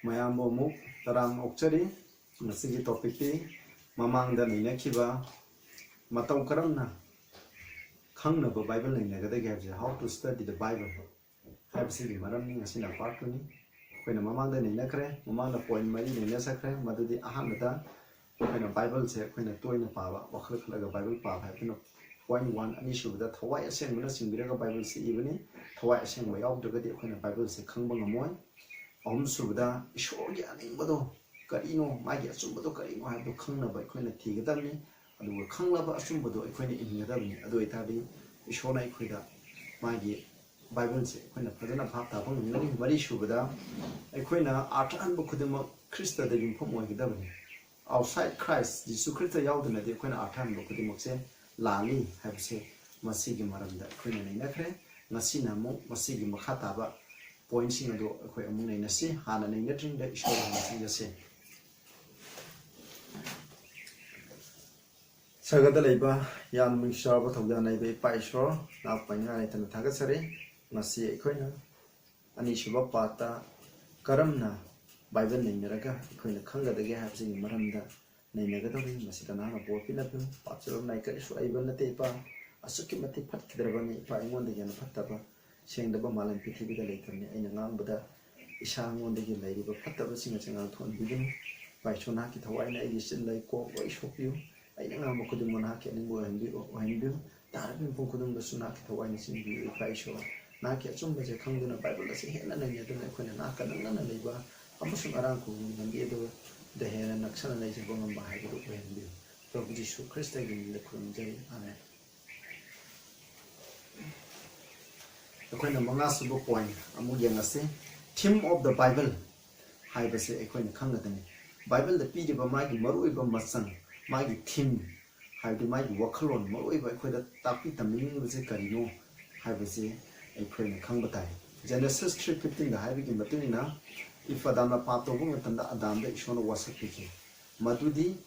mayam muk taram okchari masigi topic ti mamang da nina kiba matau karamna Khanghanaba Bible Neinagani have how to study the Bible have seen maram ni asina part ni koina mamang da Neinakre mamang da point mari Neina sakre madudi ahamada koina Bible se koina toina pawa wakhal khalaga Bible pa ha kino point 1 ani shubda thawai aseng mana singbiraga Bible se ibani thawai aseng wa yaw dagadi koina Bible se khangba ngamoy ahum subda ishori ani bado karino magi asumbudo karino ha do Khanghanaba koina thigadamni aduga khanglaba asumbudo koina ingadamni adu itadi ishona ikoida magi Bible se koina phadana bhab ta bang ngani mari shubda koina arthan bu khudima Krista da yumphom oigidabni outside Christ Jesus Christ yaudna de koina arthan bu khudima se lali habse masigi maramda koina Neinakre ngasina mo masigi makha taba point sing ado koi amung nei nasi hana nei natring da ishora nasi jase sagada leiba yan ming shaba thogda nei be paisro na panya nei tan thaga sare nasi koina ani shuba pata karamna Bible nei naraga koina khanga da ge habse ni maramda nei naga da bi masida na na bo pina pu pachro nei ka isu ai ban te pa asuki mati phat kidraba ni pa ingon da yan phatta ba Sengdaba malam pithibida leithamni aina ngangbada isa ngondagi leiriba phattaba singa changal thon bidin paisona ki thawaina igi sin lai ko oi shopyu aina ngam khudum mona ki ningbo hanbi tarabin pung khudum da suna ki thawaina sin bi paisho na ki achum baje khangduna Bible se hena na nyaduna khona na ka nang na leiba amusung arang ku ngi do de hena naksana nei se bongam ba hai do hanbi Prabhu Jesus Christ gi le khum jai amen Akoina manga subo point amu yangase theme of the Bible haibase akoina khangladani Bible da pidiba magi maruiba masang magi theme haibdi magi wakhalon maruiba akoida tapi taming base karino haibase akoina khangbatai Genesis 3:15 da haibigi matuna if adamna pato bu matanda adam da ishona wasapiki madudi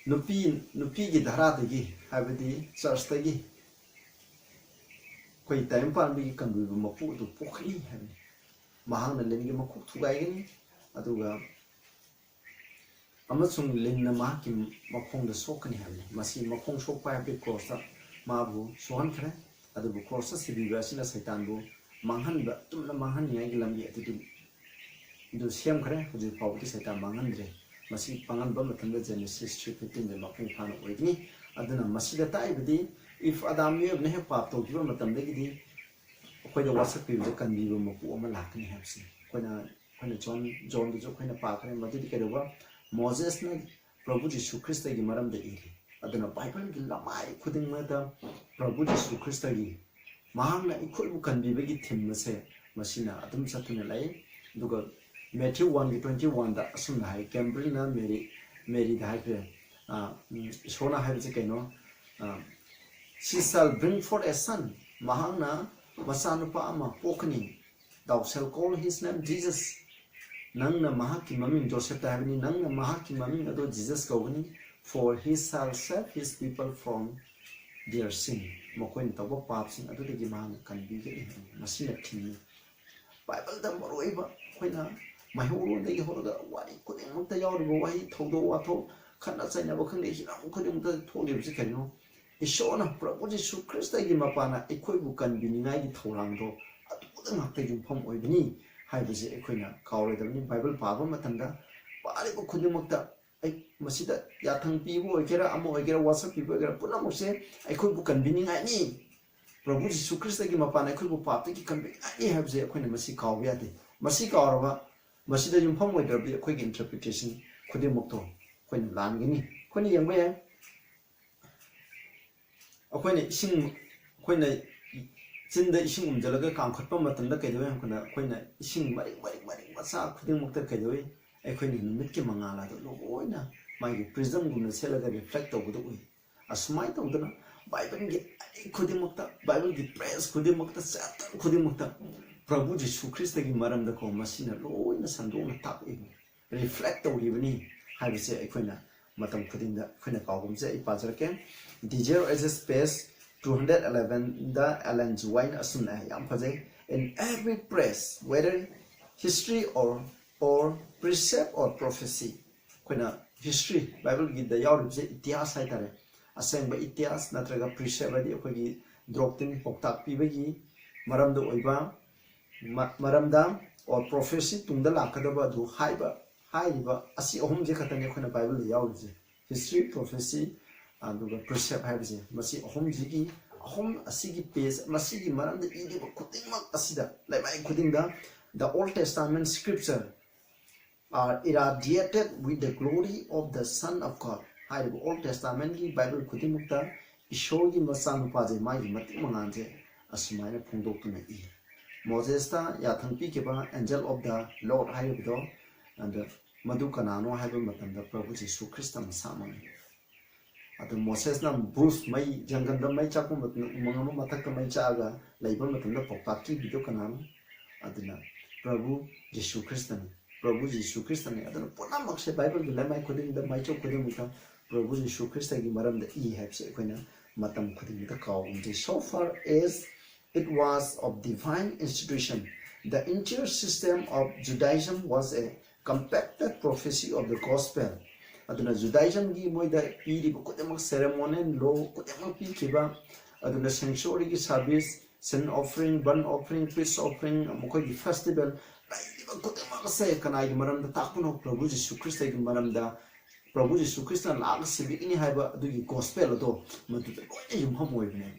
nupi gi dhara dagi haibdi church dagi koi time pan bi kan bi mapu tu pokhri han mahang na len gi makuk thugai gani aduga amasung len na ma ki makhong da sokani han masi makhong sok pa bi cross ta ma bu sohan khre adu bu cross si bi ga sina saitan bu manghan ba tum na manghan ni gi lam gi atu du siam khre huji pau ki saitan manghan re masi pangan ba mathang da Genesis 3:15 de makhong phan oigni aduna masi da tai bi if Adam you have never popped to give him a tambegi, quite a WhatsApp people can be a lacking hapsi. When a John the joke in a park and Madrid Moses not Prabhu Jesu Christa Gimaram the Iri. At the Bible Lamai couldn't matter Prabhu Jesu Christa Gi. Mahana equal can be big Tim say Machina Adam Saturn Lay. Look Matthew 1:21 that soon I can bring Mary the hyper. Shona has a cano. She shall bring forth a son. Mahana Masanupa ama Pokani. Thou shalt call his name Jesus. Nang na Mahaki Maming Joseph Davini, Nang na Mahaki Maming Ado Jesus Gogani, for he shall save his people from their sin. Mokoin Tabo Paps and Ado Giman can be Masina Tini. Bible the Moroiva, Quina, my whole day holder, what he couldn't want the yard away, Todo Wato, cannot say never can he couldn't told him to know. Ishona Prabhu Jesu Christa gi mapana ekoi bukan biningai gi thorangdo atu ngakte jumpham oibni haibase ekoina kawredamni Bible paba matanda pare ko khudimukta ai masida yathang pibo oigera amo oigera WhatsApp pibo oigera punamuse ekoi bukan biningai ni Prabhu Jesu Christa gi mapana ekoi bu papte gi kan biningai haibase ekoina masi kawyade masi kawraba masida jumpham oidrabi ekoi gi interpretation khudimukto koina langini koina yangba ya akoina ising akoina chinda ising umjalaga kam khatpa matanda kaidoy akoina akoina ising mari masa khuding mukta kaidoy akoina numit ki mangala do loina magi prism guna selaga reflect tawdo ui asmai tawdana Bible gi khuding mukta Bible gi praise khuding mukta satan khuding mukta Prabhu Jesu Christa gi maramda ko masina loina sandona tak reflect tawribani haibise akoina matam khudingda akoina kawgumse ipazarke D0 is a space 211 the Allen's wine asuna yam in every press whether history or precept or prophecy koina history Bible gi da yaw je itihas hai tare aseng ba itihas natraga precept adi ko gi doctrine poktak pi bagi maram do oiba maram da or prophecy tungda lakadaba du haiba asi ohum je khatane koina Bible yaw je history prophecy and the precept hai je masi ohum ji gi ohum asigi page masigi maram da idi ba kuting mak asida lai mai kuting da the Old Testament scripture are irradiated with the glory of the Son of God. Hai the Old Testament ki Bible kuting mukta ishor gi masan pa je mai mati mangan je asmai na phungdok tu na I Moses ta ya thangpi ke ba angel of the Lord hai bido and madu kanano hai ba matam da Prabhu Jesu Christ ma samang adu Moses na Bruce mai jangan da mai chaku mangam mathak mai chaga leiba matam da pokpaki bido kanano aduna Prabhu Jesu Christ ne aduna puna makshe Bible gi lamai khuding da mai chok khuding muta Prabhu Jesu Christ gi maram da I have se koina matam khuding da kaw so far as it was of divine institution. The entire system of Judaism was a compacted prophecy of the gospel. Aduna Judaism gi moida piri kutemak ceremonial law kutemak pi kiba aduna sanctuary gi service sin offering burnt offering peace offering mokoi gi festival lai kutemak se kanai gi maram da takuno Prabhu Jesu Christ gi maram da Prabhu Jesu Christ na lag sibi ini haiba adu gi gospel do madu da loi yum hamoi bne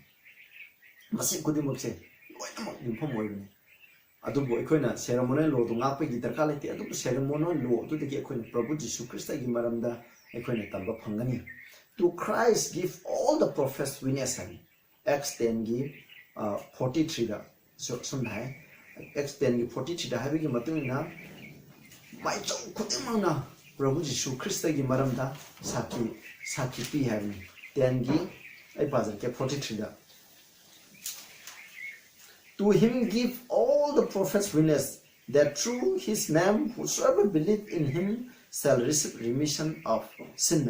masi kutemak se loi na yum hamoi bne adu bo ikoina ceremonial law do ngak pe gi darka lai te adu ceremonial law adu de ikoina Prabhu Jesu Christ gi maram da ikoina tamba phangani to Christ give all the prophets witness Acts 10 gi 43 da so sunai Acts 10 gi 43 da habi gi matung na mai chau kutemang na Prabhu Jesu Christ gi maram da saki pi habi 10 gi ai bazar ke 43 da to him give all the prophets witness that through his name whosoever believe in him shall receive remission of sin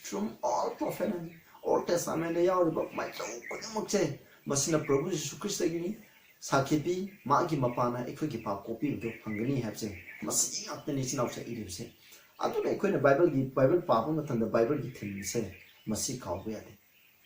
from all prophets Old Testament yaw ba mai chau kutemang che masina Prabhu Jesu Christ gi sakipi magi mapana ekoi gi pa copy do phangani habse masi apni chinau se iduse adu ne ekoi na Bible pa pa mathan da Bible gi thim se masi kaw ba yade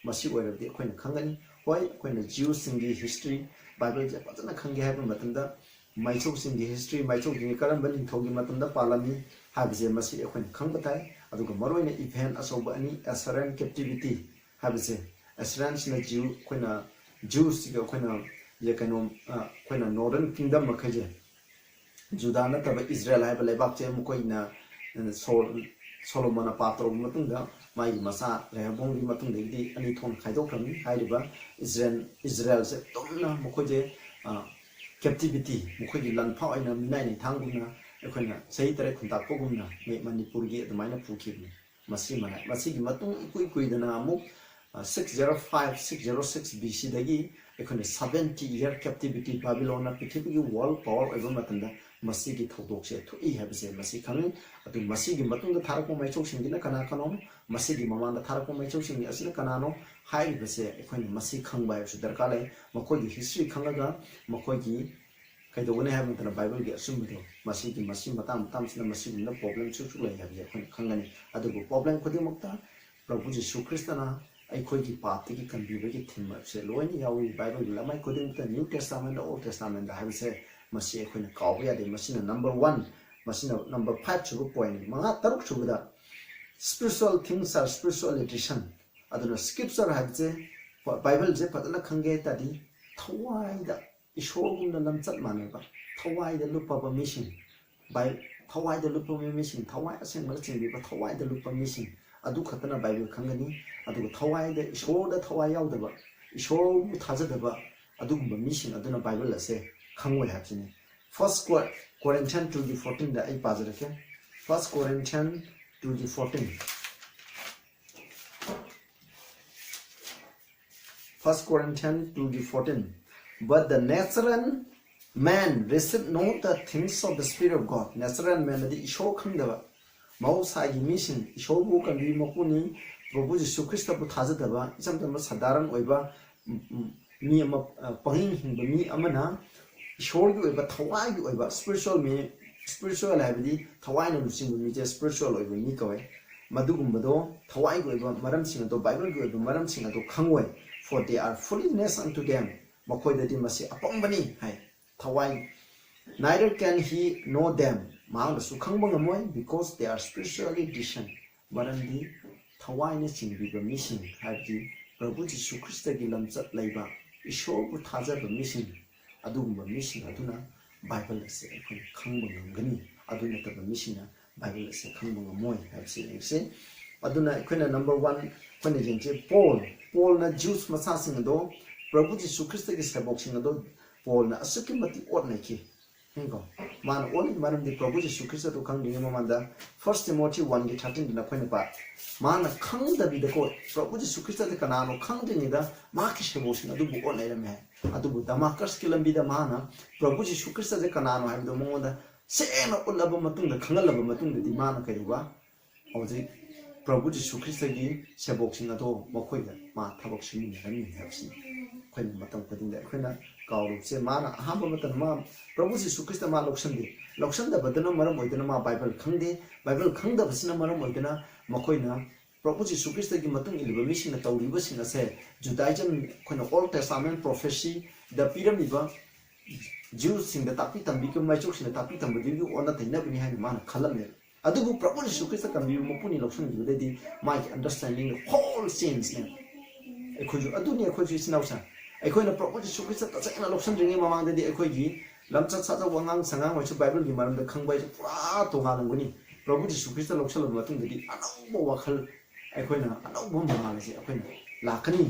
masi oira de ekoi na khangani hoi ekoi na Jews singi history Bible je patana khange ha ba mathan da maichok singi history maichok gi karam ban thogi mathan da palami habse masi ekoi na khang batai adu ga maroi na event asoba ani Assyrian captivity habse Assyrian na Jew ekoi na Jews ga ekoi na ye kanom ekoi na northern kingdom ma khaje Judah na taba Israel hai ba lebak che mukoi na Solomon patro matung da mai masa Rehoboam gi matung de di ani thon khaidok rami hai ba Israel se tomna mukoi je captivity mukoi gi lan pha aina minai ni thanguna ekoi na sei tare khunta pogumna me Manipur gi admaina phuki masi gi matung ikui dana amuk 606 BC dagi ekone 70 year captivity Babylon na pithibigi world power eba matanda masigi thodok se thui habse masi khang atu masigi matunda tharakpo maichok singina kana kanom masigi mamanda tharakpo maichok singi asina kanano hai base ekone masi khangba su darkale makoi history khangaga makoi gi kaidogone ha mantana Bible gi asumbido masigi matam sina masigi na problem chu lai habje khangani adu problem khodi mukta Prabhu Jesu Christ na aikoi ki path ki kanbiba ki thim se loini yawi Bible la mai koding the New Testament Old Testament da have se masi aikoi na kaw ya de masina number 1 masina number 5 chu point manga taruk chu da spiritual things are spiritual edition aduna scripture have je Bible je patala khange ta di thawai da ishogum na lamchat mane ba thawai da lupa ba mission by thawai da lupa mission thawai aseng ma chingbi ba thawai da lupa mission adu khatana Bible khangani adu thawai da ishor da thawai yaw da ba ishor bu thaja da ba adu gumba mission aduna Bible ase khangwai hapsini First Corinthians 2:14 da ai pazara ke First Corinthians 2:14 First Corinthians 2:14 but the natural man receive not the things of the Spirit of God natural man the ishor khang da ba Mausagi mission ishobu kan bi mapuni Prabhu Jesu Christ bu thajadaba isam tam sadaran oiba mi ama pahing hingba mi amana ꯏꯁꯣꯔꯒꯤ ꯑꯣꯏꯕ ꯊꯋꯥꯏꯒꯤ ꯑꯣꯏꯕ spiritual ꯍꯥꯏꯕꯗꯤ ꯊꯋꯥꯏꯅ ꯂꯨꯆꯤꯡꯕ ꯃꯤꯁꯦ spiritual ꯑꯣꯏꯕ ꯃꯤ ꯀꯧꯋꯦ ꯃꯗꯨꯒꯨꯝꯕꯗꯣ ꯊꯋꯥꯏꯒꯤ ꯑꯣꯏꯕ ꯃꯔꯝꯁꯤꯡ ꯑꯗꯣ ꯕꯥꯏꯕꯜꯒꯤ ꯑꯣꯏꯕ ꯃꯔꯝꯁꯤꯡ ꯑꯗꯣ ꯈꯪꯉꯣꯏ for they are foolishness unto them ꯃꯈꯣꯏꯗꯗꯤ ꯃꯁꯤ ꯑꯄꯪꯕꯅꯤ ꯍꯥꯏ ꯊꯋꯥꯏ neither can he know them ꯃꯍꯥꯛꯅꯁꯨ ꯈꯪꯕ ꯉꯝꯃꯣꯏ because they are spiritually discerned ꯃꯔꯝꯗꯤ ꯊꯋꯥꯏꯅ ꯆꯤꯡꯕꯤꯕ ꯃꯤꯁꯤꯡ ꯍꯥꯏꯕꯗꯤ ꯄ꯭ꯔꯚꯨ ꯖꯤꯁꯨ ꯈ꯭ꯔꯤꯁꯇꯒꯤ ꯂꯝꯆꯠ ꯂꯩꯕ ꯏꯁꯣꯔꯕꯨ ꯊꯥꯖꯕ ꯃꯤꯁꯤꯡ ꯑꯗꯨꯒꯨꯝꯕ ꯃꯤꯁꯤꯡ ꯑꯗꯨꯅ ꯕꯥꯏꯕꯜ ꯑꯁꯤ ꯑꯩꯈꯣꯏꯅ ꯈꯪꯕ ꯉꯝꯒꯅꯤ ꯑꯗꯨ ꯅꯠꯇꯕ ꯃꯤꯁꯤꯡꯅ ꯕꯥꯏꯕꯜ ꯑꯁꯤ ꯈꯪꯕ ꯉꯝꯃꯣꯏ ꯍꯥꯏꯕꯁꯤ ꯌꯦꯡꯁꯤ ꯑꯗꯨꯅ ꯑꯩꯈꯣꯏꯅ ꯅꯝꯕꯔ 1 ꯑꯩꯈꯣꯏꯅ ꯌꯦꯡꯁꯤ ꯄꯣꯜꯅ ꯖꯨꯁ ꯃꯆꯥꯁꯤꯡ ꯑꯗꯣ ꯄ꯭ꯔꯚꯨ ꯖꯤꯁꯨ ꯈ꯭ꯔꯤꯁꯇꯒꯤ ꯁꯦꯕꯣꯛꯁꯤꯡ ꯑꯗꯣ ꯄꯣꯜꯅ ꯑꯁꯨꯛꯀꯤ ꯃꯇꯤꯛ ꯑꯣꯠꯅꯈꯤ ꯍꯦꯡꯀꯣ ꯃꯥꯅ ꯑꯣꯠꯂꯤ ꯃꯔꯝꯗꯤ ꯄ꯭ꯔꯚꯨ ꯖꯤꯁꯨ ꯈ꯭ꯔꯤꯁꯇꯗꯨ ꯈꯪꯗ꯭ꯔꯤꯉꯩ ꯃꯃꯥꯡꯗ 1 Timothy 1:13 ꯑꯩꯈꯣꯏꯅ ꯄꯥꯏ ꯃꯥꯅ ꯈꯪꯗꯕꯤꯗꯀꯣ ꯄ꯭ꯔꯚꯨ ꯖꯤꯁꯨ ꯈ꯭ꯔꯤꯁꯇꯗꯤ ꯀꯅꯥꯅꯣ ꯈꯪꯗ꯭ꯔꯤꯉꯩꯗ ꯃꯥꯒꯤ ꯁꯦꯕꯣꯛꯁꯤꯡ ꯑꯗꯨꯕꯨ ꯑꯣꯠꯅꯔꯝꯃꯦ ꯑꯗꯨꯕꯨ ꯗꯃꯥꯁꯀꯁꯀꯤ ꯂꯝꯕꯤꯗ ꯃꯥꯅ ꯄ꯭ꯔꯚꯨ ꯖꯤꯁꯨ ꯈ꯭ꯔꯤꯁꯇꯁꯦ ꯀꯅꯥꯅꯣ ꯍꯥꯏꯕꯗꯣ ꯃꯉꯣꯟꯗ ꯁꯦꯡꯅ ꯎꯠꯂꯕ ꯃꯇꯨꯡꯗ ꯈꯪꯍꯜꯂꯕ ꯃꯇꯨꯡꯗꯗꯤ ꯃꯥꯅ ꯀꯩꯗꯧꯕ ꯍꯧꯖꯤꯛ ꯄ꯭ꯔꯚꯨ ꯖꯤꯁꯨ ꯈ꯭ꯔꯤꯁꯇꯒꯤ ꯁꯦꯕꯣꯛꯁꯤꯡ ꯑꯗꯣ ꯃꯈꯣꯏꯗ ꯃꯥ ꯊꯕꯛ ꯁꯨꯃꯤꯟꯅꯔꯝꯃꯤ ꯍꯥꯏꯕꯁꯤꯅꯤ ꯑꯩꯈꯣꯏꯅ ꯃꯇꯝ ꯈꯨꯗꯤꯡꯗ ꯑꯩꯈꯣꯏꯅ ꯀꯥꯎꯔꯨꯕꯁꯦ ꯃꯥꯅ ꯑꯍꯥꯟꯕ ꯃꯇꯝꯗ ꯃꯥ ꯄ꯭ꯔꯚꯨ ꯖꯤꯁꯨ ꯈ꯭ꯔꯤꯁꯇ ꯃꯥ ꯂꯧꯁꯟꯗꯕꯗꯨꯅ ꯃꯔꯝ ꯑꯣꯏꯗꯨꯅ ꯃꯥ ꯕꯥꯏꯕꯜ ꯈꯪꯗꯦ ꯕꯥꯏꯕꯜ ꯈꯪꯗꯕꯁꯤꯅ ꯃꯔꯝ ꯑꯣꯏꯗꯨꯅ ꯃꯈꯣꯏꯅ ꯄ꯭ꯔꯚꯨ ꯖꯤꯁꯨ ꯈ꯭ꯔꯤꯁꯇꯒꯤ ꯃꯇꯨꯡ ꯏꯜꯂꯤꯕ ꯃꯤꯁꯤꯡꯅ ꯇꯧꯔꯤꯕꯁꯤꯡ ꯑꯁꯦ ꯖꯨꯗꯥꯏꯖꯝ ꯑꯩꯈꯣꯏꯅ ꯑꯣꯜ ꯇꯦꯁꯇꯥꯃꯦꯟ ꯄ꯭ꯔꯣꯐꯦꯁꯤꯗ ꯄꯤꯔꯝꯃꯤꯕ ꯖꯨꯁꯤꯡꯗ ꯇꯥꯛꯄꯤ ꯇꯝꯕꯤꯕ ꯃꯥꯏꯆꯣꯛꯁꯤꯡꯗ ꯇꯥꯛꯄꯤ ꯇꯝꯕꯗꯨꯒꯤ ꯑꯣꯟꯅ ꯇꯩꯅꯕꯅꯤ ꯍꯥꯏꯅ ꯃꯥꯅ ꯈꯜꯂꯝꯃꯦ ꯑꯗꯨꯕꯨ ꯄ꯭ꯔꯚꯨ ꯖꯤꯁꯨ ꯈ꯭ꯔꯤꯁꯇ ꯀꯟꯕꯤꯕ ꯃꯄꯨꯅꯤ ꯂꯧꯁꯤꯟꯈꯤꯕꯗꯩꯗꯤ ꯃꯥꯒꯤ ꯑꯟꯗꯔꯁꯇꯦꯟꯗꯤꯡ ꯍꯣꯜ ꯆꯦꯟꯖꯅꯦ ꯑꯩꯈꯣꯏꯁꯨ ꯑꯗꯨꯅꯤ ꯑꯩꯈꯣꯏꯁꯨ ꯏꯆꯤꯟ ꯏꯅꯥꯎꯁꯦ ꯑꯩꯈꯣꯏꯅ ꯄ꯭ꯔꯚꯨ ꯖꯤꯁꯨ ꯈ꯭ꯔꯤꯁꯇ ꯇꯁꯦꯡꯅ ꯂꯧꯁꯤꯟꯗ꯭ꯔꯤꯉꯩ ꯃꯃꯥꯡꯗꯗꯤ ꯑꯩꯈꯣꯏꯒꯤ ꯂꯝꯆꯠ ꯁꯥꯖꯠ ꯋꯥꯉꯥꯡ ꯁꯉꯥꯡ ꯑꯣꯏꯔꯁꯨ ꯕꯥꯏꯕꯜꯒꯤ ꯃꯔꯝꯗ ꯈꯪꯕ ꯍꯥꯏꯁꯦ ꯄꯨꯔꯥ ꯇꯣꯉꯥꯜꯂꯝꯒꯅꯤ ꯄ꯭ꯔꯚꯨ ꯖꯤꯁꯨ ꯈ꯭ꯔꯤꯁꯇ ꯂꯧꯁꯤꯜꯂꯕ ꯃꯇꯨꯡꯗꯗꯤ ꯑꯅꯧꯕ ꯋꯥꯈꯜ ꯑꯩꯈꯣꯏꯅ ꯑꯅꯧꯕ ꯃꯉꯥꯜ ꯑꯁꯤ ꯑꯩꯈꯣꯏꯅ ꯂꯥꯛꯀꯅꯤ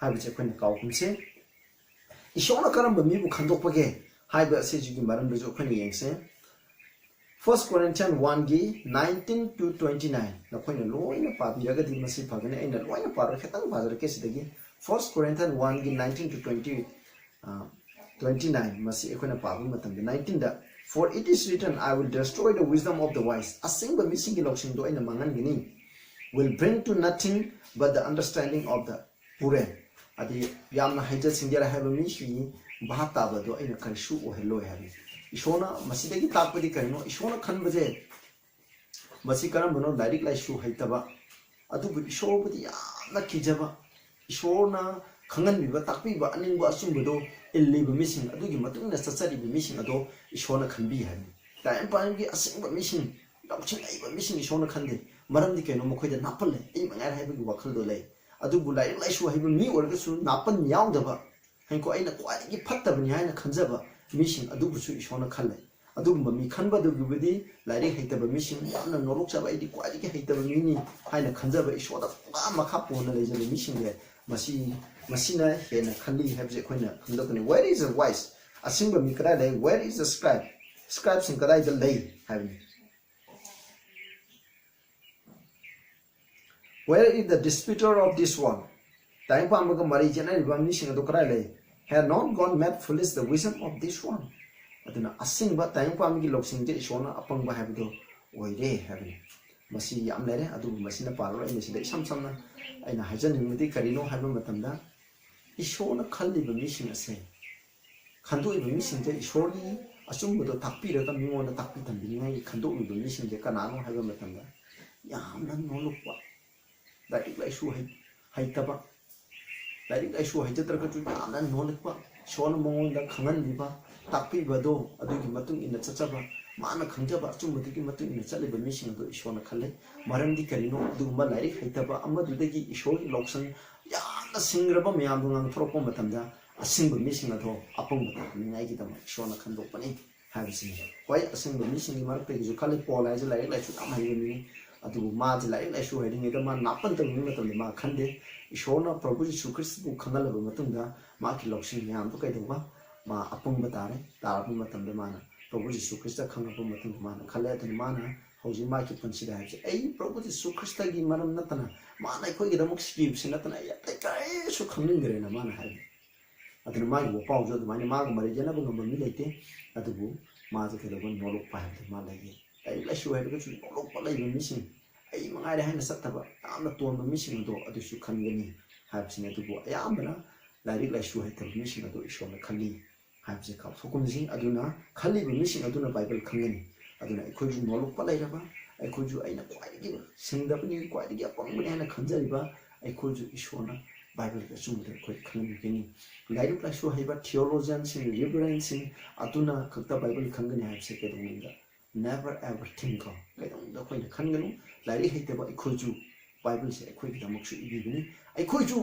ꯍꯥꯏꯕꯁꯦ ꯑꯩꯈꯣꯏꯅ ꯀꯥꯎꯒꯨꯝꯁꯦ ꯏꯁꯣꯔꯅ ꯀꯔꯝꯕ ꯃꯤꯕꯨ ꯈꯟꯗꯣꯛꯄꯒꯦ ꯍꯥꯏꯕ ꯑꯁꯤꯒꯤ ꯃꯔꯝꯗꯁꯨ ꯑꯩꯈꯣꯏꯅ ꯌꯦꯡꯁꯦ 1 Corinthians 1:19-29 नखोइना लोइना पाबिरगदि मसि फगने ऐना लोइना पारो खतंग बाजरके सिदगी 1 Corinthians 1:19-29 मसि एखोइना पाबु मतंग 19 दा for it is written I will destroy the wisdom of the wise asingba missing loksing do Anna mangan will bring to nothing but the understanding of the prudent adi yamna haija singyara haiba mi shi bahata ba do Anna karisu oheloi habi ishona masidagi takpadi kaino ishona khanbaje masi karambano direct laisu haitaba adubu ishobudi yamna kijaba ishona khangan biba takpiba aningba asumbudo illiba missing adugi matungna satsari bi missing ado ishona khanbi habi time pangi asingba missing dauching aiba missing ishona khande maramdi kaino mokhoida napale ei mangai haiba gi wakhal do lei adubu direct laisu haiba mi orgasu napan yaudaba hanko aina kwai fattabani haina khanjaba ꯃꯤꯁꯤꯡ ꯑꯗꯨꯕꯨꯁꯨ ꯏꯁꯣꯔꯅ ꯈꯜꯂꯦ ꯑꯗꯨꯒꯨꯝꯕ ꯃꯤ ꯈꯟꯕꯗꯨꯒꯤꯕꯨꯗꯤ ꯂꯥꯏꯔꯤꯛ ꯍꯩꯇꯕ ꯃꯤꯁꯤꯡ ꯌꯥꯝꯅ ꯅꯣꯂꯣꯛꯆꯕ ꯑꯩꯗꯤ ꯈ꯭ꯋꯥꯏꯗꯒꯤ ꯍꯩꯇꯕ ꯃꯤꯅꯤ ꯍꯥꯏꯅ ꯈꯟꯖꯕ ꯏꯁꯣꯔꯗ ꯄꯨꯔꯥ ꯃꯈꯥ ꯄꯣꯟꯅ ꯂꯩꯖꯕ ꯃꯤꯁꯤꯡꯁꯦ ꯃꯁꯤꯅ ꯍꯦꯟꯅ ꯈꯜꯂꯤ ꯍꯥꯏꯕꯁꯦ ꯑꯩꯈꯣꯏꯅ ꯈꯪꯗꯣꯛꯀꯅꯤ where is the wise ꯑꯁꯤꯡꯕ ꯃꯤ ꯀꯗꯥꯏ ꯂꯩ where is the scribe scribesꯤꯡ ꯀꯗꯥꯏꯗ ꯂꯩ ꯍꯥꯏꯕꯅꯤ where is the disputer of this world time ꯄꯥꯝꯕꯒ ꯃꯔꯤ ꯆꯦꯟꯅꯔꯤꯕ ꯃꯤꯁꯤꯡ ꯑꯗꯨ ꯀꯗꯥꯏ ꯂꯩ had not God made foolish the wisdom of this one aduna asingba tayang pamgi loksing je ishona apangba habdo oire habni masi yam lere adu masina paro ai mesida isam samna aina hajan nimudi karino habba matamda ishona khalliba mising ase khando iba mising je ishori asumbudo takpira ta mingonda takpi tambingai khando iba mising je kanano habba matamda yamna nolukwa daik lai su haitaba Like I show Hajatra to Yaman Nolakwa, Shona Mon, the Kangan Liba, Tapi Bado, Aduki Matung in the Chachaba, Mana Kanjaba, Tumutiki Matung in the Chaliba mission to Ishona Kale, Marandi Karino, Duma Lai, Hitaba, Amadudegi, Ishori Lokson, Yana Singraba Miambung Tropo Matanda, a single mission at all, upon the Nagita, Shona Kandopani, have seen. Why a single mission in Marpe, you call it Paul as a light like Amahini, Adu Maj like I show heading it a man, Napan the Minute of the Makande. Ishona Prabhu Jisu Christu Kangalaba Matunda, Maki Lokshin Yam Pokaidova, Ma Apung Batare, Tarabu Matam Mana, Prabhu Jisu Christa Kangabu Matum Mana, Kalet and Mana, Hosi Maki consider, A Prabhu Jisu Christa Gimaram Natana, Mana Koyamok skips in Natana, like I should come in a man. At the mind will pause the money mark, Marijana Milite, at the book, Maza Kelavan Molo Pine, Malay. I let you have a look missing. I might have a sataba. I'm not one mission to other Shukani. Have seen it to go. I am like you had a mission to Ishona Kali. हाइबसे का थोकुमजी अदुना खलिब missing अदुना Bible खंगनी अदुना अखोजु नोलुक पलाइरबा अखोजु आइना क्वाइदगी सिंगदबनी क्वाइदगी अपंगबनी हाना खंजरिबा अखोजु ईश्वरना Bible के सुमुदे अखोय खंगनी लाइरु लाइसु हाइबा थियोलॉजियन सिंग रिवरेंट सिंग अदुना खक्ता बाइबल खंगनी हाइबसे केदोंगा never ever think of केदोंगा अखोय खंगनु लाइरि हेतेबा अखोजु बाइबल से अखोय दमकसु इबिबनी अखोजु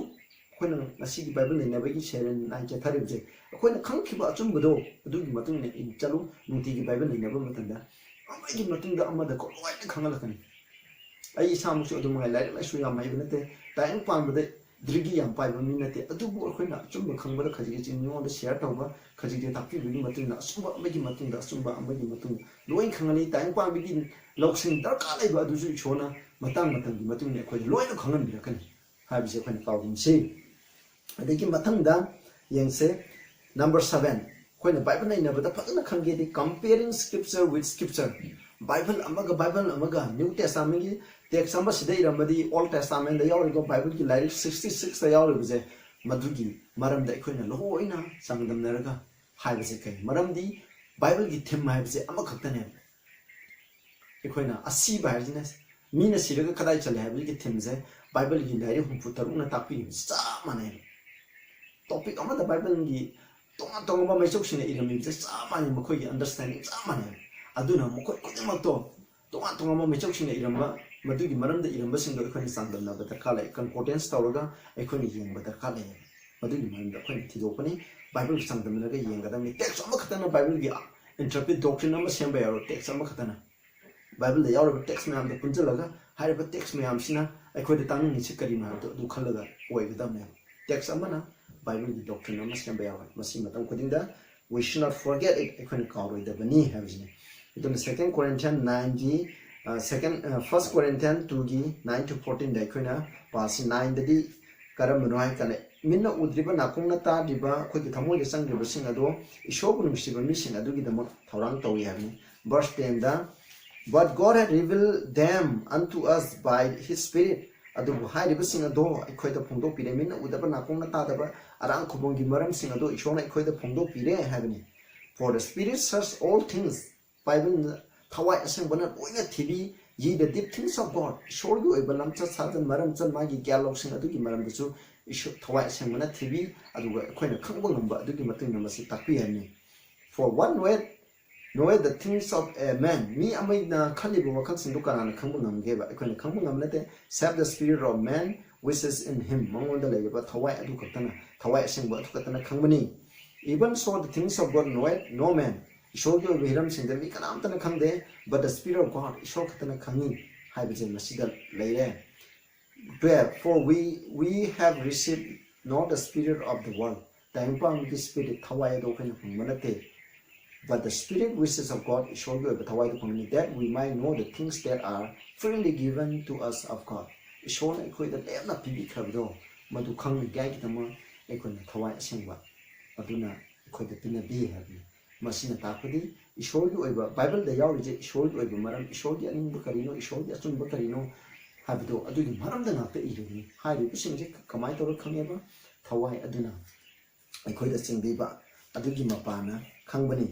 अखोयना नसीगी बाइबल लेनबगी शेरन नाइचे थारिबजे अखोयना खंखिबा अचुमबदो अदुगी मतुंगने इन चलु नुतिगी बाइबल लेनबा मतंदा अमागी मतुंगदा अमदा को लोइना खंगलकनी आई इसामुसु अदुमय लाइरि लाइसु याम हाइबनते टाइम पानबदे द्रिगी याम पाइबा मिनते अदुबु अखोयना अचुमब खंगबदा खजिगे चिन्योंदा शेयर तौबा खजिगे तापिबिगी मतुंगना असुबा अमगी मतुंगदा असुबा अमगी मतुंग लोइन खंगनी टाइम पानबिगी लौसिंग दरकार लाइबा अदुसु इछोना मतंग मतंगी मतुंगने अखोय लोइना खंगन बिरकनी हाबिसे अखोयना काउंसी अदगी मतंगदा यंगसे नंबर 7 अखोयना बाइबल नाइनबदा फजना खंगे the comparing scripture with scripture Bible अमगा न्यू टेस्टामेंट की टेक्स्ट अमा सिदा इरमदी ओल्ड टेस्टामेंट दा यावरिगो बाइबल की लाइरिक 66 दा यावरिबजे मधुगी मरमदा अखोयना लोइना संगदमनरगा हाइबसे कै मरमदी बाइबल की थीम हाइबसे अमा खक्तने अखोयना असी बाइजने मीना सिरगा कदाई चले हाइबल की थीम से बाइबल की लाइरिक हुंफु तरुना तापी सा माने टॉपिक अमदा बाइबल की तोंगा तोंगा मैचोक्सिने इरमी से सा माने मखोय की अंडरस्टैंडिंग सा माने अदुना मखोय खुदिमक्तो तोंगा तोंगा मैचोक्सिने इरमबा मदुगी मरमदा इरमबसिंगो अखोयनि सांगदमनाबा दरकार लाय कंकोर्डेंस तौरगा अखोयनि येंगबा दरकार लाय मदुगी मरमदा अखोयनि थिदोकनी बाइबल सांगदमनागा येंगदमनि टेक्स्ट अमा खतना बाइबल की इंटरप्रेट डॉक्ट्रिन अमा सेंबा यारो टेक्स्ट अमा खतना बाइबल दा यारो टेक्स्ट मैम दा पुंजलगा हाइरबा टेक्स्ट मैम सिना अखोयदा तांगनि सिकरी मारदो दु खलगा ओइगदमने टेक्स्ट अमाना बाइबल की डॉक्ट्रिन अमा सेंबा यारो मसी मतम खुदिंदा we should not forget it अखोयनि कावरोइदबनी हाबिजने इदम 2 Corinthians 9 की first Corinthians 2 की 9 to 14 दा अखोयना पासी 9 ददी करमनो हाय कने मिन्ना उद्रिबा नाकोंना तादिबा अखोयगी थमोयदे संग्रिबा सिंग अदो इशोबु नुसिबा मिसिंग अदुगी दमक थौरांग तौई हाबनी verse 10 दा but God had revealed them unto us by his spirit अदुबु हाइरिबा सिंग अदो अखोयदा फोंदो पिरे मिन्ना उदबा नाकोंना तादबा अरांग खुबोंगी मरम सिंग अदो इशोना अखोयदा फोंदो पिरे हाबनी for the spirit searches all things Bible thawai asengbana loina thibi ye the deep things of God ishor gi oiba lamcha sadan maram chan magi gyalok sing adugi maram dachu ishor thawai asengbana thibi aduga khoina khangba ngamba adugi matung namasi takpi hani for one word know the things of a man me amaina khalibu wakal sing dukana khangba ngamge ba khoina khangba ngamlate save the spirit of man which is in him mangonda leba thawai adu katana thawai asengba adu katana khangbani even so the things of God know no man Ishor ki viram singder mi kanam tana khangde but the spirit of God ishor khatana khangi haibje masida leire 12 for we have received not the spirit of the world time pang the spirit thawai do khan manate but the spirit which is of God ishor ki thawai do khan that we might know the things that are freely given to us of God ishor na khoi da lemna pibi khabdo madu khang gai ki tama ekon thawai asengba aduna khoi da pina bi habi मसीना तापदी ईश्वर की ओइबा Bible दा यावरिजे ईश्वर की ओइबा मरम ईश्वर की अनिंग बकरिनो ईश्वर की अचुन बकरिनो हाबिदो अदुगी मरम दा नाते इरुनी हाइरि बिसिंजे कमाय तोर खंगेबा थवाई अदुना अखोइदा सिंगदिबा अदुगी मपाना खंगबनी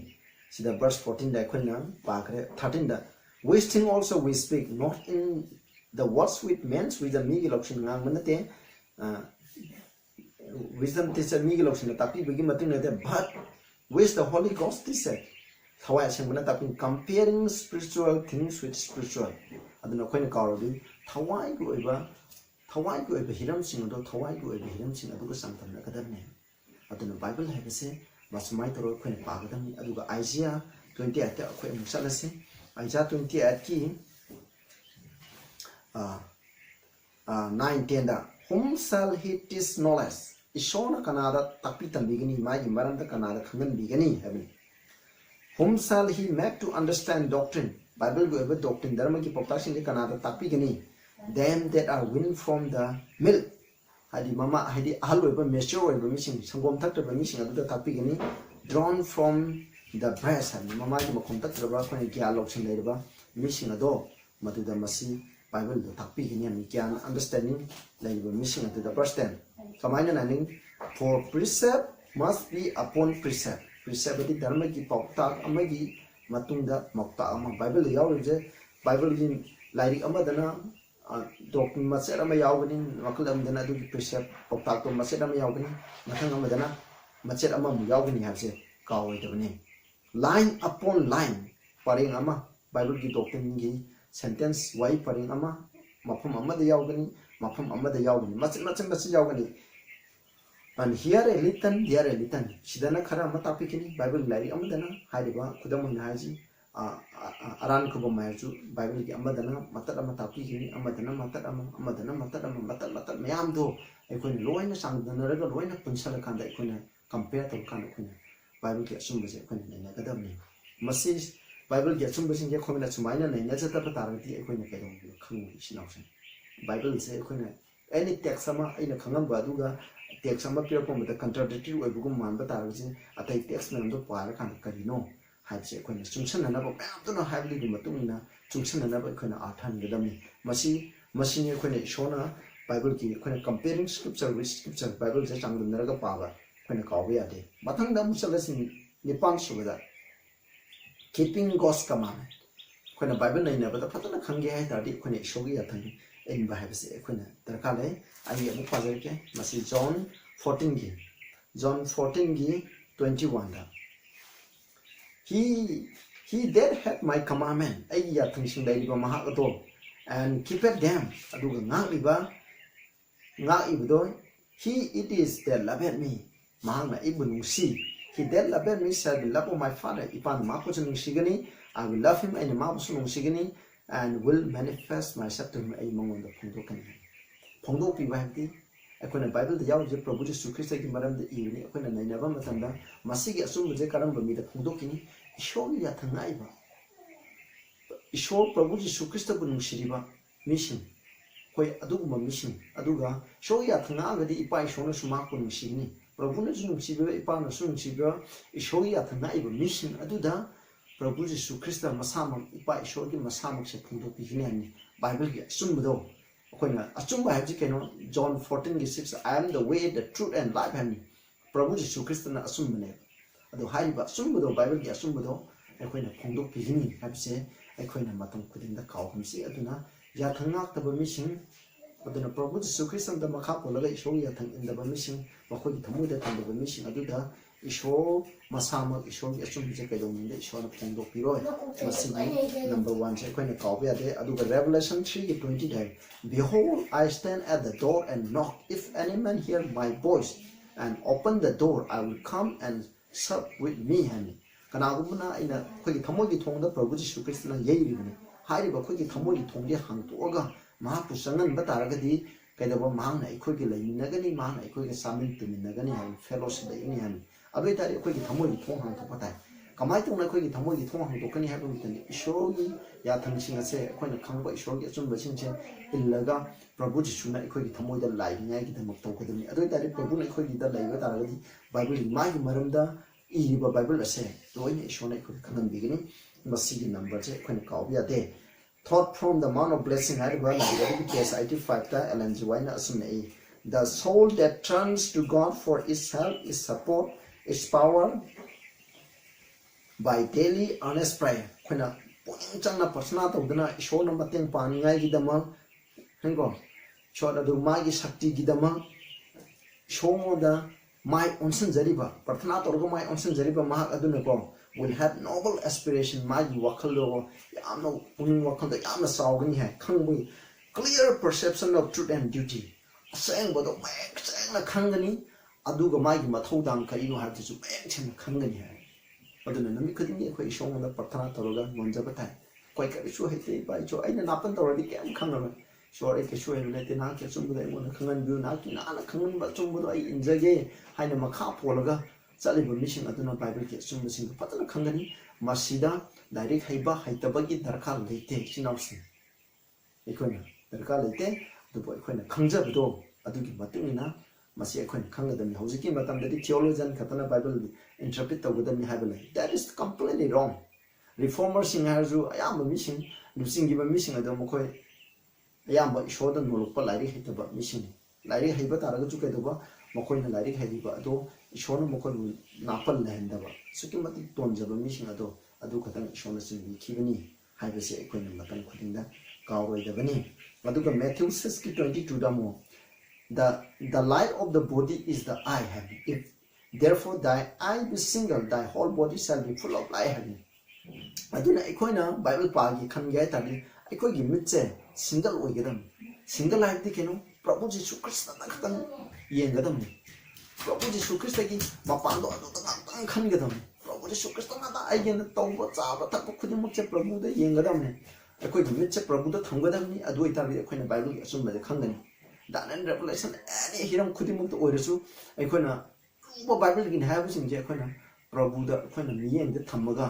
सिदा verse 14 दा अखोइना पाखरे 13 दा wasting also we speak not in the words with men's wisdom migi lokshin ngang manate wisdom teacher migi lokshin tapi bagi matung nate but with the Holy Ghost this said thawai sengmana tapin comparing spiritual things with spiritual aduna khoina kawri thawai ku oiba hiram sing do thawai ku oiba hiram sing aduga samtamna kadarne aduna bible haibase basmai toro khoina pagadam aduga Isaiah 28 ta khoi musalase Isaiah 28 ki 9-10 da whom shall he teach knowledge Ishona Kanada Tapitan Bigani, my Maranda Kanada Kangan Bigani, heaven. Whom shall he make to understand doctrine? Bible go ever doctrine, Dharmaki population the Kanada Tapigani, them that are winning from the milk. Hadi Mama, Hadi Alu ever measure ever missing, some contact ever missing at the Tapigani, drawn from the breast, and Mama contact the Rafa and Gialox and Leba, missing a door, Matuda Masi, Bible the Tapigani, and can understanding, they were missing at the breast end. Kamainan aning for precept must be upon precept precept adi dharma ki paukta amagi matungda mokta ama Bible yaurije Bible in lairik amadana doctrine macet ama yaugani makal amdana adu precept paukta to macet ama yaugani mathang amadana macet ama mu yaugani habse kawidabani line upon line paring ama Bible ki doctrine ki sentence wai paring ama mafam amada yaugani mafam amada yaugani macet yaugani and here a little there a little sidana khara ama tapikini Bible lairik amadana haiba khudamun haji aran kubo mayaju Bible ki amadana matat ama tapikini amadana matat mayam do aikoina loina sangdana raga loina punsala kanda aikoina compare to kan aikoina Bible ki asumba je aikoina naina kadamni masi Bible ki asumba singe khomina sumaina naina jata patarati aikoina kaidong khangui sinawsen Bible se aikoina any text sama aina khangamba aduga text sama pira pomda contradictory oibugum manba tarasi atai text namdo para kan karino haibse aikoina chungsanana ba mayamduna haibli gi matungina chungsanana ba aikoina arthan gadamni masi aikoina ishona Bible ki aikoina comparing scripture with scripture Bible se changdunaraga paba aikoina kawbe ade mathangda musalasin nipan subada keeping God's command aikoina Bible naina ba fatana khangge hai tadi aikoina ishogi yathang in bahibse aikoina darkale ai amu pajarke masi John 14 gi 21 da he that had my commandment ai yathang sing dai ba maha ato and keep it them aduga nga ibdo he it is that loved me mahang na ibnu si he that loved me shall be love of my father ipan ma ko chung sigani I will love him and ma ko chung sigani and will manifest myself to him ai mangon da phongdo pi ba hati akoina Bible da yaw je Prabhu Jesu Christ ki maram da iuni akoina nainaba matanda masigi asum je karamba mi da phongdo kini ishor ya thangai ba ishor Prabhu Jesu Christ bu nungsiriba mission koi aduguma mission aduga show ya thanga gadi ipa ishona suma ko nungsigni Prabhu na nungsiba ipa na nungsiba ishor ya thanga iba mission aduda Prabhu Jesu Christ masamam ipa ishor ki masamam se phongdo pi hini ani Bible ki asumbudo akoina asumba haji keno John 14:6 I am the way the truth and life and Prabhu Jesu Christ na asumbane adu haiba asumbudo Bible ki asumbudo akoina phongdo pi hini habse akoina matam khudinda kawhamsi aduna ya thangak taba mission aduna Prabhu Jesu Christ da makha polaga ishor ya thang indaba mission makoi thamuda thandaba mission aduda ishor masama ishor ki asum je kaidong de ishor na phongdo piroi masigi number 1 je koina kawbe ade aduga Revelation 3:20 dai behold I stand at the door and knock if any man hear my voice and open the door I will come and sup with me and kanagumna ina khoi thamogi thongda Prabhu Jesu Christ na yeiribani hairiba khoi thamogi thongde hangtoga ma pusangan bataragadi kaidaba mahang na ikoi ki laiminagani mahang na ikoi ki samin tuminagani han fellowship dai han abai tari ikoi ki thamogi thong hang thopatai kamai tong na ikoi ki thamogi thong hang tokani haiba mitani ishori ya thangsing ase ikoi na khangba ishori achumba singche illaga Prabhu Jesu na ikoi ki thamoi da lai ngai ki thamak tokadani abai tari Prabhu na ikoi ki da laiba taragadi Bible mai ki maramda iriba Bible ase loina ishona ikoi khangan bigini masigi number je ikoi na kawbya de thought from the mount of blessing I remember case 85 ta LNGY na asumne the soul that turns to God for its help its support its power by daily honest prayer khona puning changna prasna tawdana ishona mateng paningai gidama hengo choda du magi shakti gidama shomoda mai onsan jariba prarthana torgo mai onsan jariba ma aduna ko will have noble aspiration magi wakhaldo yamno puning wakhaldo yamna sawgani hai khangbi clear perception of truth and duty aseng bodo mek sengna khangani aduga magi mathodang kaino harti su mek chen khangani hai aduna nami khadini khoi shongna prarthana toroga monjaba tai koi ka su hete bai cho aina napan toradi kem khangama sore ke su hele te na ke sumbuda mon khangan bu na ki na khangan ba sumbudo ai injage haina makha polaga chalibu mission aduna Bible ki sumbu sing patana khangani masida direct haiba haitaba ki darkar leite sinawsi ekoina darkar leite dubo ekoina khangjabudo adugi matungina masi ekoina khangladami hojiki matamdadi theologian khatana Bible interpret tawgadami haibala that is completely wrong reformer sing harju ayam mission lusingi ba mission adamo khoi ayamba ishoda nolokpa lairi haitaba mission lairi haiba taraga chu kaidaba makoina lairi haiba ado ꯏꯁꯣꯔꯅ ꯃꯈꯣꯏꯕꯨ ꯅꯥꯄꯜ ꯂꯩꯍꯟꯗꯕ ꯑꯁꯨꯛꯀꯤ ꯃꯇꯤꯛ ꯇꯣꯟꯖꯕ ꯃꯤꯁꯤꯡ ꯑꯗꯣ ꯑꯗꯨ ꯈꯛꯇꯪ ꯏꯁꯣꯔꯅ ꯆꯤꯡꯕꯤꯈꯤꯕꯅꯤ ꯍꯥꯏꯕꯁꯤ ꯑꯩꯈꯣꯏꯅ ꯃꯇꯝ ꯈꯨꯗꯤꯡꯗ ꯀꯥꯎꯔꯣꯏꯗꯕꯅꯤ ꯑꯗꯨꯒ ꯃꯦꯊ꯭ꯌꯨ 6:22ꯗ ꯑꯃꯨꯛ the light of the body is the eye happy if therefore thy eye be single thy whole body shall be full of light happy aduna aikoina bible paagi khange tari aikogi mitse single oigadam single haibdi keno prabhu jisu krishna na khatan yengadam prabhu jisu krishna gi mapando adu tang khangadam prabhu jisu krishna na da aigena tawba chaba thakpa khudimuk che prabhu da yengadam ne aikogi mitse prabhu da thamgadam ni adu itari aikoina bible gi asum ba khangani danan revelation any hiram khudimuk to oirasu aikoina bible gi habu singje aikoina prabhu da aikoina miyeng da thamaga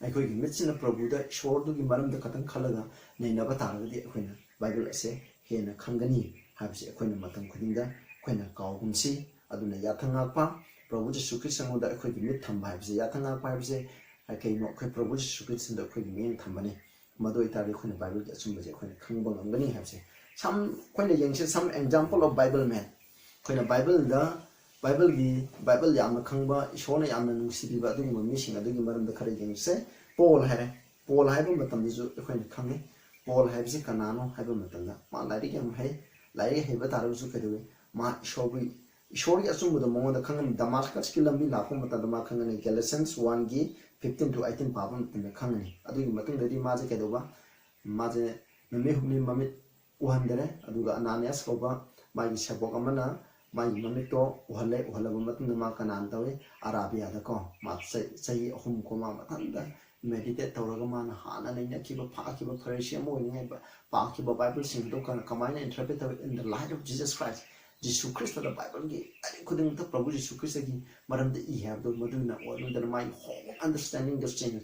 ꯑꯩꯈꯣꯏꯒꯤ ꯃꯤꯠꯁꯤꯅ ꯄ꯭ꯔꯚꯨꯗ ꯏꯁꯣꯔꯗꯨꯒꯤ ꯃꯔꯝꯗ ꯈꯛꯇꯪ ꯈꯜꯂꯒ ꯅꯩꯅꯕ ꯇꯥꯔꯒꯗꯤ ꯑꯩꯈꯣꯏꯅ Bible ꯑꯁꯦ ꯍꯦꯟꯅ ꯈꯪꯒꯅꯤ ꯍꯥꯏꯕꯁꯤ ꯑꯩꯈꯣꯏꯅ ꯃꯇꯝ ꯈꯨꯗꯤꯡꯗ ꯑꯩꯈꯣꯏꯅ ꯀꯥꯎꯒꯨꯝꯁꯤ ꯑꯗꯨꯅ ꯌꯥꯊꯪ ꯉꯥꯛꯄ ꯄ꯭ꯔꯚꯨ ꯖꯤꯁꯨ ꯈ꯭ꯔꯤꯁꯇꯉꯣꯟꯗ ꯑꯩꯈꯣꯏꯒꯤ ꯃꯤꯠ ꯊꯝꯕ ꯍꯥꯏꯕꯁꯦ ꯌꯥꯊꯪ ꯉꯥꯛꯄ ꯍꯥꯏꯕꯁꯦ ꯀꯩꯅꯣ ꯑꯩꯈꯣꯏ ꯄ꯭ꯔꯚꯨ ꯖꯤꯁꯨ ꯈ꯭ꯔꯤꯁꯇꯗ ꯑꯩꯈꯣꯏꯒꯤ ꯃꯤꯠꯌꯦꯡ ꯊꯝꯕꯅꯤ ꯃꯗꯨ ꯑꯣꯏꯇꯥꯔꯗꯤ ꯑꯩꯈꯣꯏꯅ ꯕꯥꯏꯕꯜꯒꯤ ꯑꯆꯨꯝꯕꯁꯦ ꯑꯩꯈꯣꯏꯅ ꯈꯪꯕ ꯉꯝꯒꯅꯤ ꯍꯥꯏꯕꯁꯦ ꯑꯩꯈꯣꯏꯅ ꯌꯦꯡꯁꯤ ꯁꯝ ꯑꯦꯛꯖꯥꯝꯄꯜ ꯑꯣꯐ ꯕꯥꯏꯕꯜ ꯃꯦꯟ ꯑꯩꯈꯣꯏꯅ ꯕꯥꯏꯕꯜ ꯌꯥꯝꯅ ꯈꯪꯕ ꯏꯁꯣꯔꯅ ꯌꯥꯝꯅ ꯅꯨꯡꯁꯤꯕꯤꯕ ꯑꯗꯨꯒꯨꯝꯕ ꯃꯤꯁꯤꯡ ꯑꯗꯨꯒꯤ ꯃꯔꯝꯗ ꯈꯔ ꯌꯦꯡꯁꯦ Paul hai Paul hai ba matam ju ekhoi khange Paul hai bisi kanano hai ba matam da ma lari yam hai lari hai ba taru ju kedu ma ishori asum bu da mo da khangam Damascus ki lambi la ko matam da ma khangane Galatians 1 gi 15 to 18 pa ba matam da khangani adu gi matung da di ma je kedu ba ma je nami hubni mamit uhandere adu ga Ananias ko ba ma gi sabok amana ma gi mamit to uhale ba matung da ma kanan tawe Arabia da ko ma sai ahum ko ma matam da meditate tawraga mana hana naina kiba phakiba pharisee mo ni ba phakiba bible sing do kana kamaina interpret in the light of Jesus Christ Jesus Christ the bible gi ari khuding ta prabhu Jesus Christ gi maram de I have do maduna or under my whole understanding the change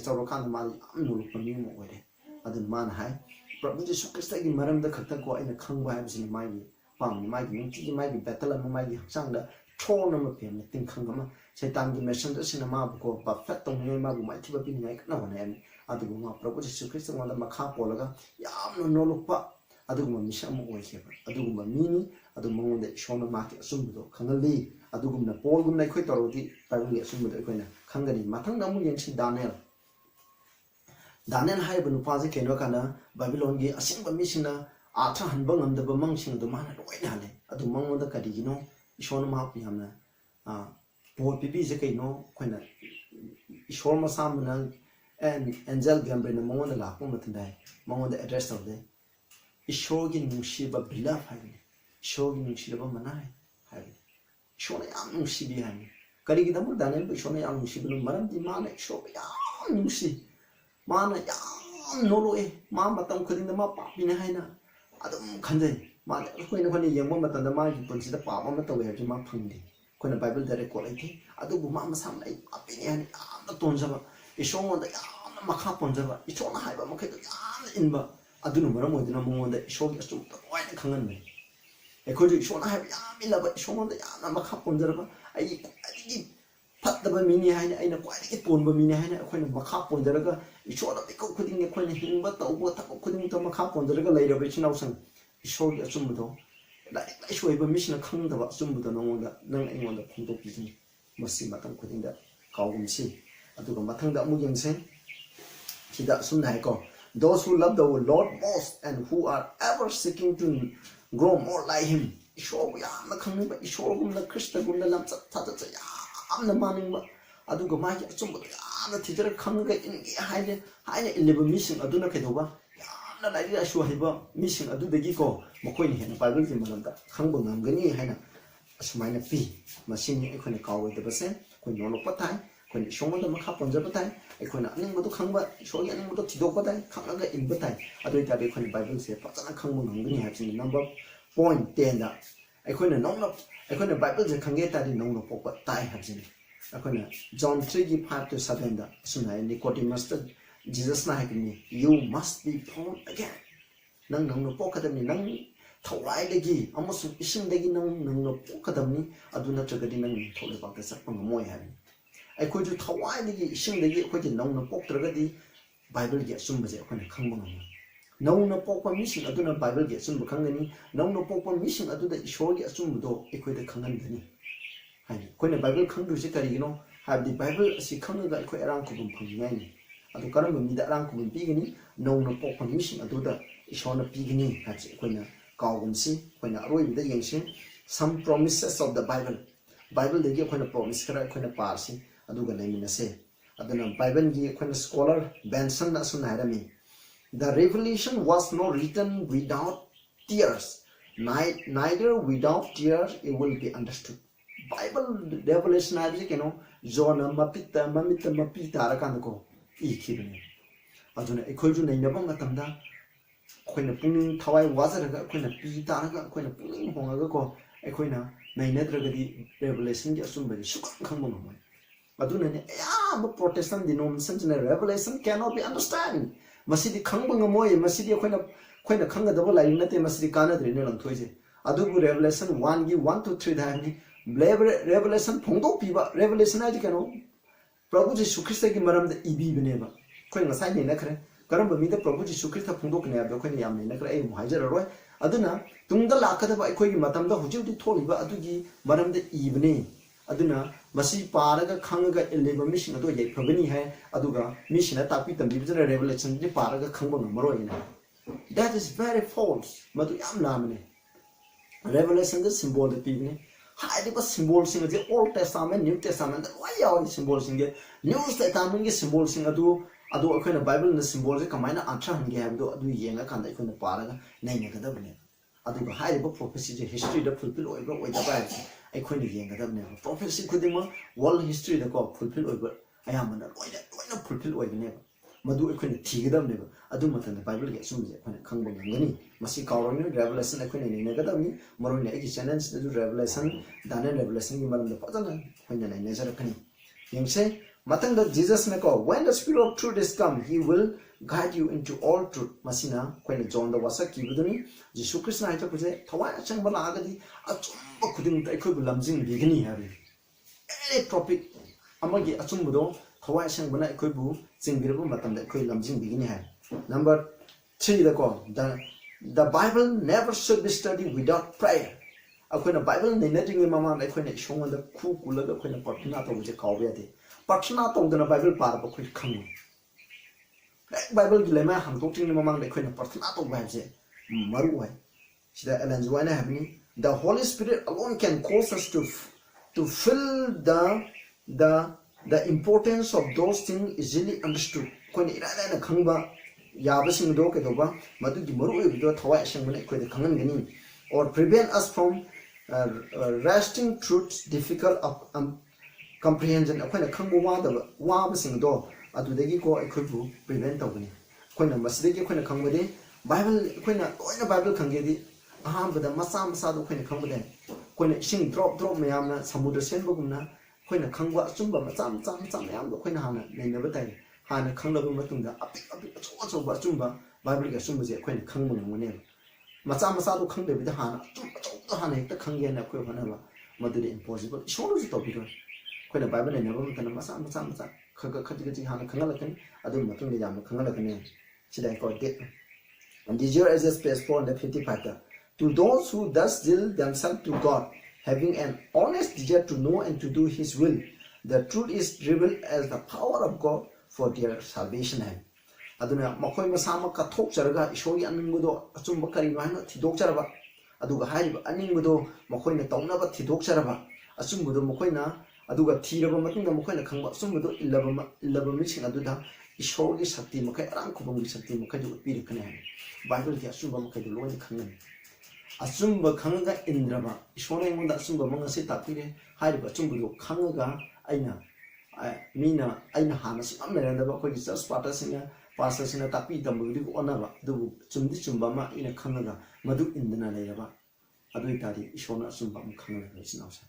tawra kan ma am no pami mo wede adun man hai prabhu Jesus Christ gi maram da khakta ko aina khangba hai bisi mai gi pam mai gi ti mai gi battle mai gi sang da thona ma pem ting khangama Satan gi messenger sinama ko perfect tong ne ma bu mai thiba pin ngai kana wane adu ma prabhu Jesus Christ ngala makha polaga yamno nolokpa adu ma misam oi kheba adu ma mini adu mong de shona ma ki asum do khangali adu gumna pol gumna khoi torodi bible asum do koina khangani mathang da mu yen si Daniel hai bu pa je keno kana Babylon gi asim ba misina atha hanba ngamda ba mang sing do mana loina hale adu mong da kadi gino shona ma pi hamna Paul pipi je kaino khoina ishor ma samna and angel gambre na mongon la ko matandai mongon da address of the ishor gi nungshi ba bila hai ishor gi nungshi ba manai hai ishor ya nungshi bi hai kari gi damu danel ba ishor ya nungshi bu maram di mana ishor ya nungshi mana ya nolo e ma matam khudin da ma pa bi na hai na adum khanjai ma khoina khoni yengba matanda ma gi punsi da pa ma tawe ji ma phangdi Kuna Bible da record iti adu guma masam lai apini yani amna tonjaba ishongo da yamna makha ponjaba ishona haiba makai da yamna inba adu no maram odina mongo da ishogi astu da waina khangan me ekhoji ishona haiba yam ilaba ishongo da yamna makha ponjaba ai fataba mini haina aina kwai tonba mini haina khoina makha ponjaraga ishona biko khuding ne khoina hingba tawba thak khuding to makha ponjaraga lairaba chinawsang ishogi asumdo Like show ba mission khang da ba sum da nong da nang ai ngon da khung to pi ni masi matang khuding da kaugum si adu ga mathang da mu yeng sen sida sum nai ko those who love the Lord most and who are ever seeking to grow more like him show ya na khang ni ba show gum na Krishna gum na lam cha cha cha ya am na maning ba adu ga ma ya sum ba ya na thijar khang ga in gi haine 11 mission adu na kai do ba na lai ra shu haiba mission adu dagi ko mokoi ni hena bible ki manam da khangba ngamgani haina asmaina pi masini ekhone kawai da base koi nolo patai koi shongo da makha ponja patai ekhone aning madu khangba shogi aning madu tidok patai khangaga in patai adu ta be ekhone bible se pachana khangba ngamgani habsi number point 10 da ekhone nongno ekhone bible je khange ta di nongno pokpa tai habsi ekhone John 3 gi 5 to 7 da sunai Nicodemus ta Jesus na hakini you must be born again nang no pokadami nang thawai dagi amusu ising dagi nang no pokadami aduna chagadi nang thole bakta sakpang moi habi ai khoi ju thawai dagi ising dagi khoi ji nang no poktragadi bible gi asumba je khoi khangba ngam nang no pokpa mission aduna bible gi asumba khangani nang no pokpa mission aduda ishor gi asumba do ekhoi da khangan gani hai koina Bible khang du si kari gino have the Bible si khang ga ko arang ko bum phang ngai ni adu karam mi da arang ko bum pi gini no no pok phang mi sing adu da ishona pi gini ha chi koina kaw gum si koina aroi da yeng sin some promises of the Bible de gi koina promise kara koina par si adu ga nei na se aduna Bible gi koina scholar Benson na sun harami the revelation was not written without tears neither without tears it will be understood Bible revelation aji keno zona mapita mamita mapita rakan ko ikibne aduna ekhoju nei na bang atamda khoina pung thawai wazaraga khoina pi taraga khoina pung hongaga ko ekhoina nei nadragadi revelation gi asumba sukam khangmo no aduna ne ya ma Protestant denomination ne revelation cannot be understand masidi khangba ngamoy masidi khoina khangadaba lai nate masidi kana dre ne langthoise adubu revelation 1 gi 1 to 3 dani revelation phongdo piba revelation aji kano Prabhu Jisu Christ gi maram da ibi beneba khoi ngasai ne nakre karam ba mi da Prabhu Jisu Christ phongdo kne ab khoi yam ne nakre ai muhajar roi aduna tungda lakada ba khoi gi matam da huju di tholiba adugi maram da ibne aduna masi paraga khangaga eleba mission ado yai phabani hai aduga mission ta pi tam bi revelation di paraga khangba ngamaro ina that is very false madu yam namne revelation the symbol the people hide the symbol sing the Old Testament New Testament why are symbol sing New Testament ge symbol sing adu akhona Bible na symbol je kamaina antra hange habdo adu yenga kanda akhona paraga nei ne kada bne adu hide the prophecy je history da fulfill oiba ba akhona yenga da bne prophecy khudima world history da ko fulfill oiba ayamana loina fulfill oibne madu akhona thigada bne adu matan Bible ge sum je akhona khangba ngani masi kawroni revelation akhona nei ne kada bni maroi agi channel du revelation dana revelation gi malam da pajana hoina nei nezar khani yengse matang da Jesus ne ko when the spirit of truth is come he will guide you into all truth masina koina John da wasa ki buduni Jesus Christ na ita puje thawai achang bala agadi achumba khuding ta ikhoi lamjing bigani hari any topic amagi achumbudo thawai achang bana ikhoi bu jingbirabu matam da ikhoi lamjing bigani hari number 3 da ko the Bible never should be studied without prayer akhona Bible nei na jing mama akhona ishong da khu kulaga akhona prathna to je kawbe ade prathna to dana Bible par ba khoi khang Bible gi lema ham to ting mama akhona prathna to ba je maru hai sida Ellen White having the Holy Spirit alone can cause us to feel the importance of those things easily understood koina ira na khangba yabasing do ke doba madu gi maru e do thawai asang bane khoi de khangan gani or prevent us from resting truths difficult of comprehension akhona khangbo wa basing do adu degi ko akhoi bu prevent tawni koina masdegi akhona khangbade Bible akhona loina Bible khangge di aham bada masa do akhona khangbade koina sing drop mayamna samudra senbogumna akhona khangwa chumba macha mayam do akhona hana nei batai hana khanglabu matungda api acho chumba Bible ga sumba je akhona khangmo ngone macha do khangde bi hana to hana hekta khangge na akhoi hana ba maduri impossible shonu ji topic akhona Bible nei nabam tan macha khati hana khangalakan adu matungde jam khangalakan sidai ko de and this year is a space for the 55 to those who thus deal themselves to God having an honest desire to know and to do his will the truth is revealed as the power of God for their salvation and aduna makoi masama ka thok charaga ishori aningbudo achumba kari mahna thidok charaba aduga haiba aningbudo makoi na taunaba thidok charaba achumbudo makoi na aduga thiraba matungda makoi na khangba achumbudo illaba mixing aduda ishori shakti makai arang khubam gi shakti makai du pir kane Bible ki achumba makai du loin khangani achumba khanga indraba ishori ngonda achumba mangase tapire haiba achumbudo khanga aina mina aina hana simam merandaba khoi church pastor sina tapi tambu ko onaba du chumba ma ina khanga madu indana leiraba adu itari ishona chumba mu khanga le sinawsa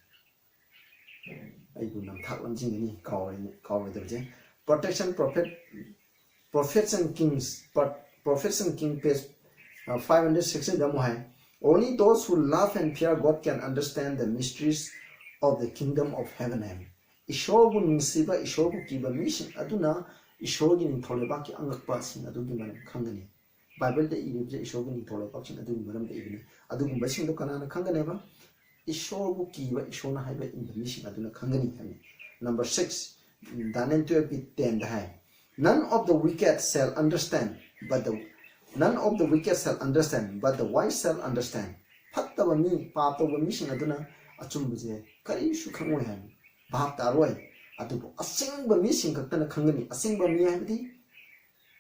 ai bu nam thak wan jing ni kawe de protection prophets and kings but prophets and king page 560 damo hai only those who love and fear God can understand the mysteries of the kingdom of heaven and Ishobu nsiba ishobu kiba mission aduna ishogi ni tholeba ki angakpa sing adugi man khangani Bible de ibje ishogi ni tholeba sing adugi maram de ibni adugi basing do kana khangane ba Ishobu kiba ishona haiba in the mission aduna khangani hami. Number 6, Daniel 12:10 hai. None of the wicked shall understand, but the wise shall understand. Fattaba mi paataba mission aduna achumbuje kari shu khangoi hami. Bhab taroi adubu asingba mission kaktana khangani asingba mi haibdi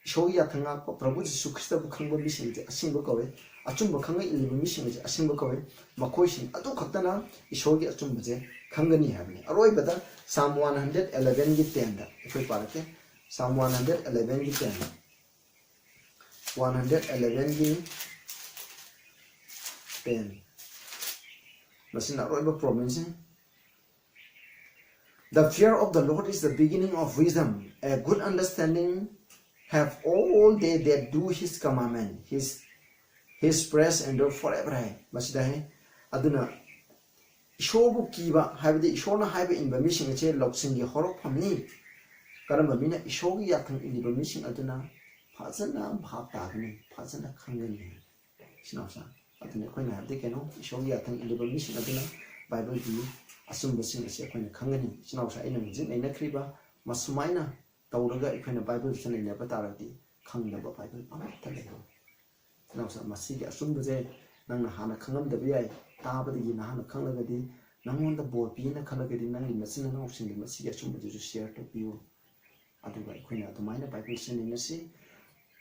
Shoya Tanga, Prabhu Sukhista Kanga mission, a single cover, a chumba Kanga in mission, a single cover, Makoshin, Atu Katana, Ishogi Achumbaze, Kangani having. Arroy better, Psalm 111 get tender. If we parake, Psalm 111 get tender. 111 get 10. Listen, Arroy province. The fear of the Lord is the beginning of wisdom, a good understanding. Have all they that do his commandment, his praise endure forever. Masidahe aduna Ishobu kiba habde Ishona have in the mission che loxing horror from me. Karamamina Ishogi yakan in the mission aduna Pazana Bhatagni, Pazana Khangani. Sinosa aduna when I have taken on Ishogi yakan in the mission aduna Bible be assume the sing as a kind of Khangani. Sinosa in a kriba Masumaina. Tauraga ikhoina Bible chane ne batarati khangnaba Bible amata leho nausa masigi asumbaje nangna hana khangam da biyai tabadigi na hana khanglagadi nangonda bor pina khalagadi nangi masina nausing masigi asumbaje ju share to piu aduga ikhoina adumaina Bible chane ne si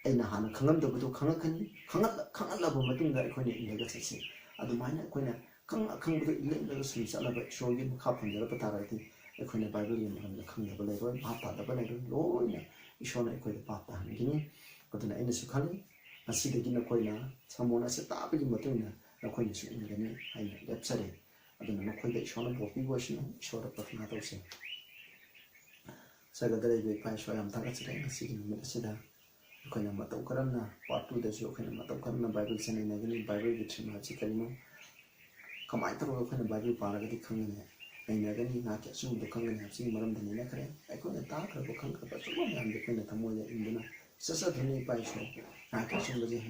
aina hana khangam da budu khangakani khangala ba matunga ikhoina ilaga chase adumaina ikhoina khangbudu ilaga sum chalaba shogi makha phanjara batarati Equine Bible in the Khangaba level, Papa the Ballet, Lord, Ishona equate Papa and Guinea, but in the Sukali, I see the Gina Coina, someone as a tabi Matuna, a coin is in the name, I left Saturday. I don't know quite the Shona of version, short of Natos. Saturday with Pasha and Tagata, sitting in the Sida, Coina Mato Karamna, part 2 the Shokan Mato Karna Bible sending Neinagani Bible which in Hachikarino. Come I throw open the Bible Paragati Kangani. Neinagani not assume the Kangan have seen Madame the Ninakare. I couldn't talk about Kanka, but I'm the kind of Tamoya in the Sasatani by show. Not assume the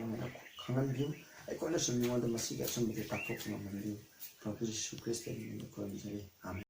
Kangan view. I couldn't assume you want the Masiga, somebody talk from the proposition Christian in the Korean. Amen.